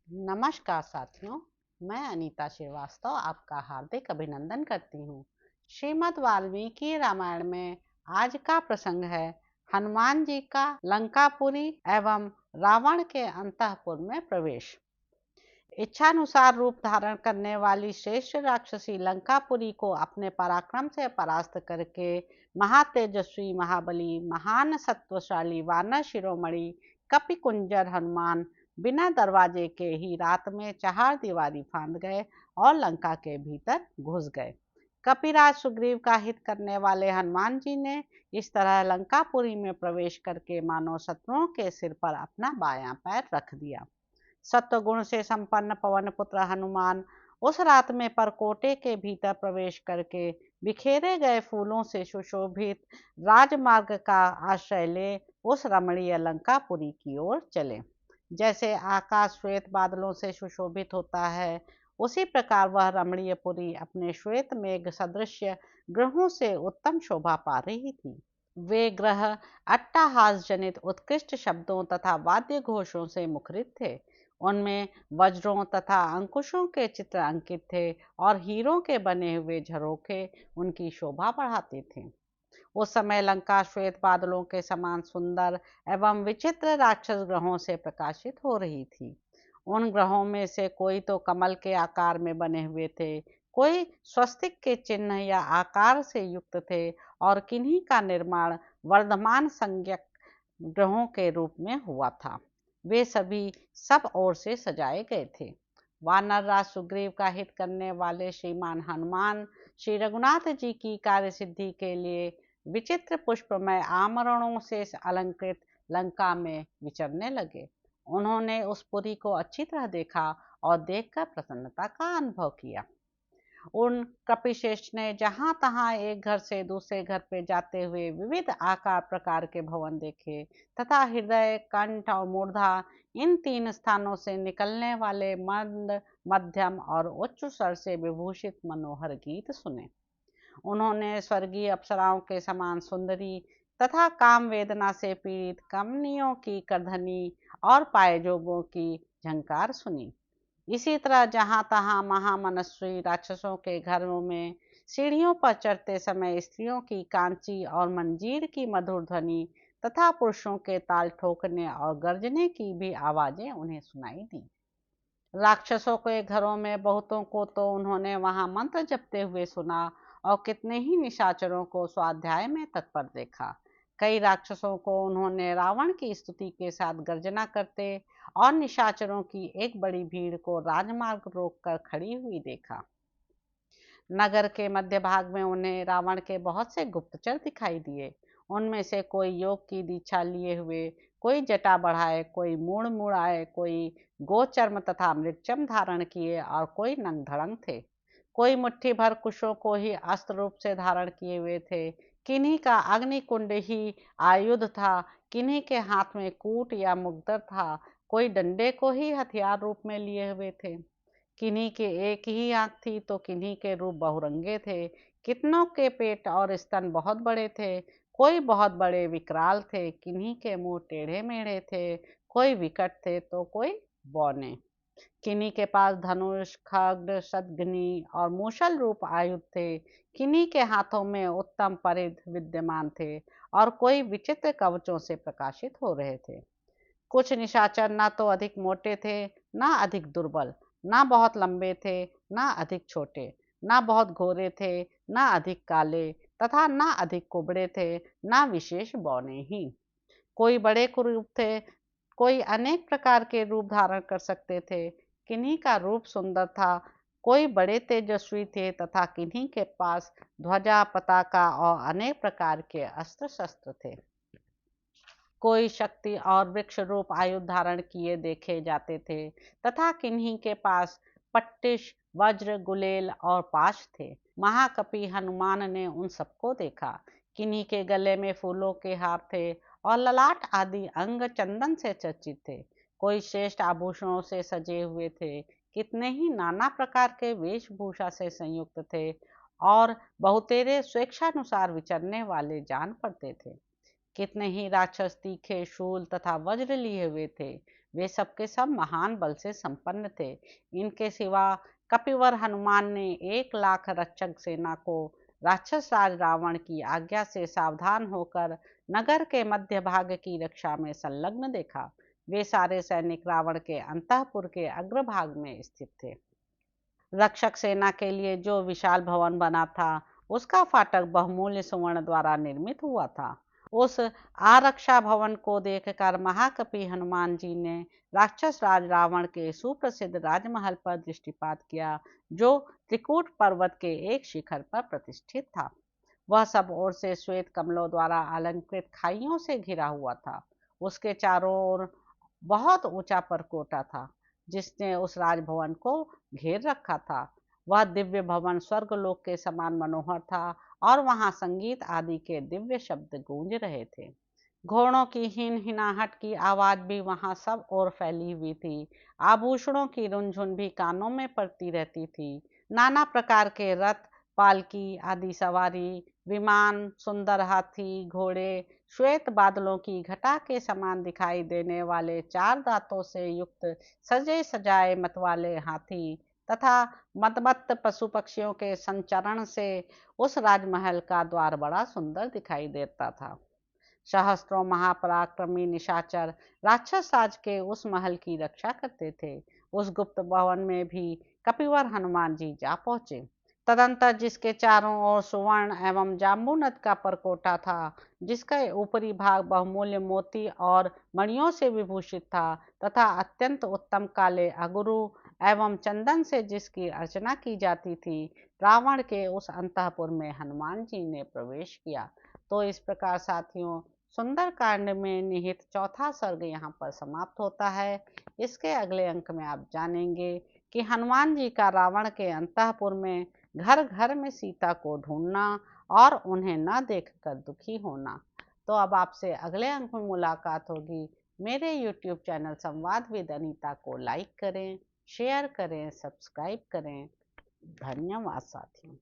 नमस्कार साथियों, मैं अनीता श्रीवास्तव आपका हार्दिक अभिनंदन करती हूँ। श्रीमद् वाल्मीकि रामायण में आज का प्रसंग है हनुमान जी का लंकापुरी एवं रावण के अंतःपुर में प्रवेश। इच्छानुसार रूप धारण करने वाली श्रेष्ठ राक्षसी लंकापुरी को अपने पराक्रम से परास्त करके महातेजस्वी महाबली महान सत्वशाली वानर शिरोमणि कपिकुंजर हनुमान बिना दरवाजे के ही रात में चहार दीवारी फांद गए और लंका के भीतर घुस गए। कपिराज सुग्रीव का हित करने वाले हनुमान जी ने इस तरह लंकापुरी में प्रवेश करके मानव शत्रुओं के सिर पर अपना बायां पैर रख दिया। सत्वगुण से संपन्न पवन पुत्र हनुमान उस रात में परकोटे के भीतर प्रवेश करके बिखेरे गए फूलों से सुशोभित राजमार्ग का आश्रय ले उस रमणीय लंकापुरी की ओर चले। जैसे आकाश श्वेत बादलों से सुशोभित होता है, उसी प्रकार वह रमणीयपुरी अपने श्वेत मेघ सदृश ग्रहों से उत्तम शोभा पा रही थी। वे ग्रह अट्टहास जनित उत्कृष्ट शब्दों तथा वाद्य घोषों से मुखरित थे। उनमें वज्रों तथा अंकुशों के चित्र अंकित थे और हीरों के बने हुए झरोखे उनकी शोभा बढ़ाते थे। उस समय लंका श्वेत बादलों के समान सुंदर एवं विचित्र राक्षस ग्रहों से प्रकाशित हो रही थी। उन ग्रहों में से कोई तो कमल के आकार में बने हुए थे, कोई स्वस्तिक के चिन्ह या आकार से युक्त थे और किन्हीं का निर्माण वर्धमान संज्ञक ग्रहों के रूप में हुआ था। वे सभी सब ओर से सजाए गए थे। वानर राज सुग्रीव का हित करने वाले श्रीमान हनुमान श्री रघुनाथ जी की कार्य सिद्धि के लिए विचित्र पुष्पमय आमरणों से अलंकृत लंका में विचरने लगे। उन्होंने उस पुरी को अच्छी तरह देखा और देखकर प्रसन्नता का अनुभव किया। उन कपिश्रेष्ठ ने जहां तहां एक घर से दूसरे घर पे जाते हुए विविध आकार प्रकार के भवन देखे तथा हृदय, कंठ और मूर्धा इन तीन स्थानों से निकलने वाले मंद, मध्यम और उच्च स्वर से विभूषित मनोहर गीत सुने। उन्होंने स्वर्गीय अप्सराओं के समान सुंदरी तथा काम वेदना से पीड़ित कमनियों की करधनी और पायजोबों की झंकार सुनी। इसी तरह जहां तहां महामनस्वी राक्षसों के घरों में सीढ़ियों पर चढ़ते समय स्त्रियों की कांची और मंजीर की मधुर ध्वनि तथा पुरुषों के ताल ठोकने और गर्जने की भी आवाजें उन्हें सुनाई दी। राक्षसों के घरों में बहुतों को तो उन्होंने वहां मंत्र जपते हुए सुना और कितने ही निशाचरों को स्वाध्याय में तत्पर देखा। कई राक्षसों को उन्होंने रावण की स्तुति के साथ गर्जना करते और निशाचरों की एक बड़ी भीड़ को राजमार्ग रोककर खड़ी हुई देखा। नगर के मध्य भाग में उन्हें रावण के बहुत से गुप्तचर दिखाई दिए। उनमें से कोई योग की दीक्षा लिए हुए, कोई जटा बढ़ाए, कोई मूड़ मुड़ाए, कोई गोचर्म तथा मृगचम धारण किए और कोई नंग धड़ंग थे। कोई मुट्ठी भर कुशों को ही अस्त्र रूप से धारण किए हुए थे। किन्हीं का अग्निकुंड ही आयुध था, किन्हीं के हाथ में कूट या मुग्दर था, कोई डंडे को ही हथियार रूप में लिए हुए थे। किन्हीं के एक ही आंख थी तो किन्हीं के रूप बहुरंगे थे। कितनों के पेट और स्तन बहुत बड़े थे, कोई बहुत बड़े विकराल थे, किन्हीं के मुंह टेढ़े मेढ़े थे, कोई विकट थे तो कोई बौने। किन्हीं के पास धनुष, खड्ग, शतघ्नी और मूषल रूप आयुध थे, किन्हीं के हाथों में उत्तम परिध विद्यमान थे और कोई विचित्र कवचों से प्रकाशित हो रहे थे। कुछ निशाचर ना तो अधिक मोटे थे, ना अधिक दुर्बल, ना बहुत लंबे थे, ना अधिक छोटे, ना बहुत गोरे थे, ना अधिक काले तथा ना अधिक कुबड़े थे, ना विशेष बौने ही। कोई बड़े कुरूप थे, कोई अनेक प्रकार के रूप धारण कर सकते थे। किन्हीं का रूप सुंदर था, कोई बड़े तेजस्वी थे तथा किन्हीं के पास ध्वजा, पताका और अनेक प्रकार के अस्त्र शस्त्र थे। कोई शक्ति और वृक्ष रूप आयुध धारण किए देखे जाते थे तथा किन्हीं के पास पट्टिश, वज्र, गुलेल और पाश थे। महाकपि हनुमान ने उन सबको देखा। किन्हीं के गले में फूलों के हार थे और ललाट आदि अंग चंदन से चर्चित थे। कोई श्रेष्ठ आभूषणों से सजे हुए थे, कितने ही नाना प्रकार के वेशभूषा से संयुक्त थे और बहुतेरे स्वेच्छानुसार विचरने वाले जान पड़ते थे। कितने ही राक्षस तीखे शूल तथा वज्र लिए हुए थे। वे सबके सब महान बल से संपन्न थे। इनके सिवा कपिवर हनुमान ने 1 लाख रक्षक सेना को राक्षस राज रावण की आज्ञा से सावधान होकर नगर के मध्य भाग की रक्षा में संलग्न देखा। वे सारे सैनिक रावण के अंतःपुर के अग्रभाग में स्थित थे। रक्षक सेना के लिए जो विशाल भवन बना था, उसका फाटक बहुमूल्य सुवर्ण द्वारा निर्मित हुआ था। उस आरक्षा भवन को देखकर महाकपि हनुमान जी ने राक्षस राज रावण के सुप्रसिद्ध राजमहल पर दृष्टिपात किया, जो त्रिकूट पर्वत के एक शिखर पर प्रतिष्ठित था। वह सब ओर से श्वेत कमलों द्वारा अलंकृत खाइयों से घिरा हुआ था। उसके चारों ओर बहुत ऊंचा परकोटा था, जिसने उस राजभवन को घेर रखा था। वह दिव्य भवन स्वर्गलोक के समान मनोहर था और वहां संगीत आदि के दिव्य शब्द गूंज रहे थे। घोड़ों की हिनहिनाहट की आवाज भी वहां सब ओर फैली हुई थी। आभूषणों की रुनझुन भी कानों में पड़ती रहती थी। नाना प्रकार के रथ, पालकी आदि सवारी, विमान, सुंदर हाथी, घोड़े, श्वेत बादलों की घटा के समान दिखाई देने वाले 4 दांतों से युक्त सजे सजाए मतवाले हाथी तथा मदमत्त पशु पक्षियों के संचरण से उस राजमहल का द्वार बड़ा सुंदर दिखाई देता था। सहस्त्रों महापराक्रमी निशाचर राक्षस राज के उस महल की रक्षा करते थे। उस गुप्त भवन में भी कपिवर हनुमान जी जा पहुंचे। तदंतर जिसके चारों ओर सुवर्ण एवं जाम्बूनद का परकोटा था, जिसका ऊपरी भाग बहुमूल्य मोती और मणियों से विभूषित था तथा अत्यंत उत्तम काले अगुरु एवं चंदन से जिसकी अर्चना की जाती थी, रावण के उस अंतःपुर में हनुमान जी ने प्रवेश किया। तो इस प्रकार साथियों, सुंदर कांड में निहित चौथा सर्ग यहाँ पर समाप्त होता है। इसके अगले अंक में आप जानेंगे कि हनुमान जी का रावण के अंतःपुर में घर घर में सीता को ढूंढना और उन्हें न देखकर दुखी होना। तो अब आपसे अगले अंक में मुलाकात होगी। मेरे YouTube चैनल संवाद विद अनीता को लाइक करें, शेयर करें, सब्सक्राइब करें। धन्यवाद साथियों।